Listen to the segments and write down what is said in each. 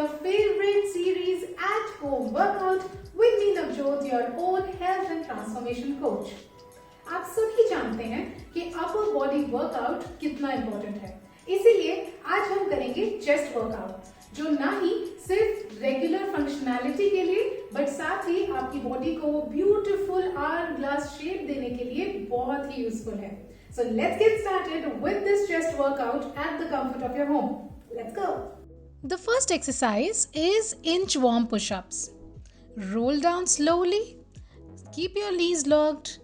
your favorite series at home workout with me Navjot, your own health and transformation coach. आप सभी जानते हैं कि अपर बॉडी वर्कआउट कितना इम्पोर्टेंट है, इसीलिए आज हम करेंगे चेस्ट वर्कआउट, जो ना ही सिर्फ रेगुलर फंक्शनैलिटी के लिए बट साथ ही आपकी बॉडी को ब्यूटीफुल आवर ग्लास शेप देने के लिए बहुत ही यूजफुल है. So let's get started with this chest workout at the comfort of your home. Let's go. The first exercise is inchworm push-ups. Roll down slowly, keep your knees locked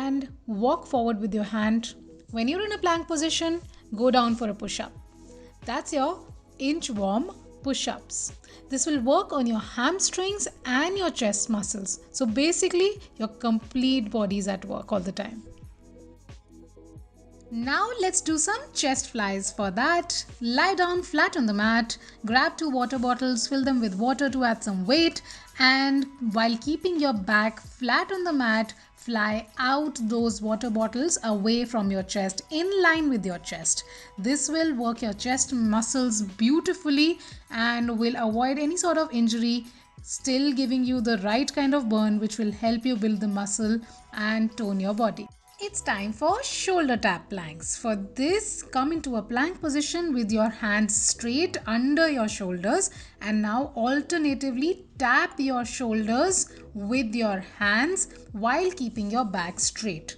and walk forward with your hand. When you're in a plank position, go down for a push-up. That's your inchworm push-ups. This will work on your hamstrings and your chest muscles. So basically, your complete body is at work all the time. Now let's do some chest flies. For that, lie down flat on the mat, grab 2 water bottles, fill them with water to add some weight, and while keeping your back flat on the mat, fly out those water bottles away from your chest, in line with your chest. This will work your chest muscles beautifully and will avoid any sort of injury, still giving you the right kind of burn which will help you build the muscle and tone your body. It's time for shoulder tap planks. For this, come into a plank position with your hands straight under your shoulders and now alternatively tap your shoulders with your hands while keeping your back straight.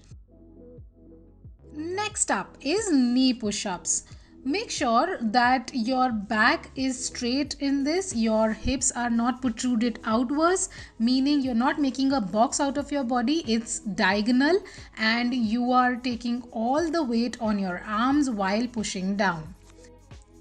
Next up is knee push-ups. Make sure that your back is straight in this. Your hips are not protruded outwards, meaning you're not making a box out of your body. It's diagonal and you are taking all the weight on your arms while pushing down.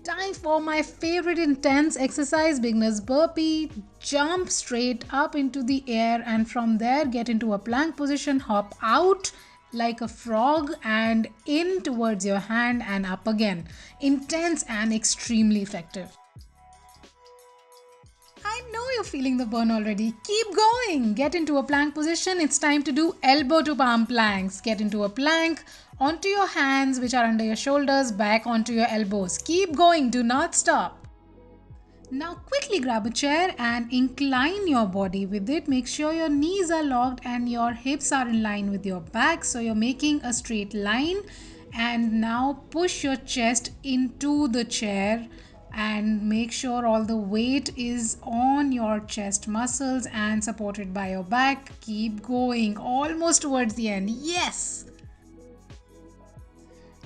Time for my favorite intense exercise, beginner's burpee. Jump straight up into the air and from there get into a plank position, hop out like a frog and in towards your hand and up again. Intense and extremely effective. I know you're feeling the burn already. Keep going. Get into a plank position. It's time to do elbow to palm planks. Get into a plank, onto your hands which are under your shoulders, back onto your elbows. Keep going. Do not stop. Now quickly grab a chair and incline your body with it. Make sure your knees are locked and your hips are in line with your back. So you're making a straight line. And now push your chest into the chair and make sure all the weight is on your chest muscles and supported by your back. Keep going. Almost towards the end. Yes!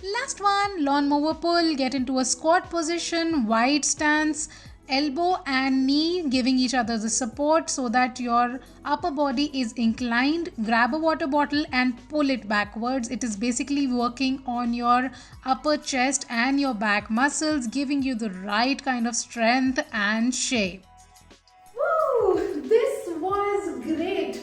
Last one, lawnmower pull. Get into a squat position, wide stance. Elbow and knee giving each other the support so that your upper body is inclined. Grab a water bottle and pull it backwards. It is basically working on your upper chest and your back muscles, giving you the right kind of strength and shape. Woo! This was great.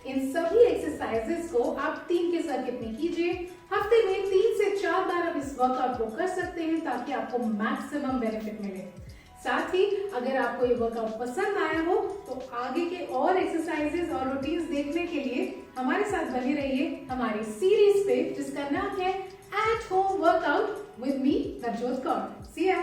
इन सभी exercises को आप 3 के circuit में कीजिए. हफ्ते में 3 से 4 बार आप इस वर्कआउट को कर सकते हैं ताकि आपको मैक्सिमम बेनिफिट मिले. साथ ही अगर आपको ये वर्कआउट पसंद आया हो तो आगे के और एक्सरसाइजेस और रूटीन्स देखने के लिए हमारे साथ बने रहिए हमारी सीरीज पे, जिसका नाम है at home workout with me Navjot Kaur. See या.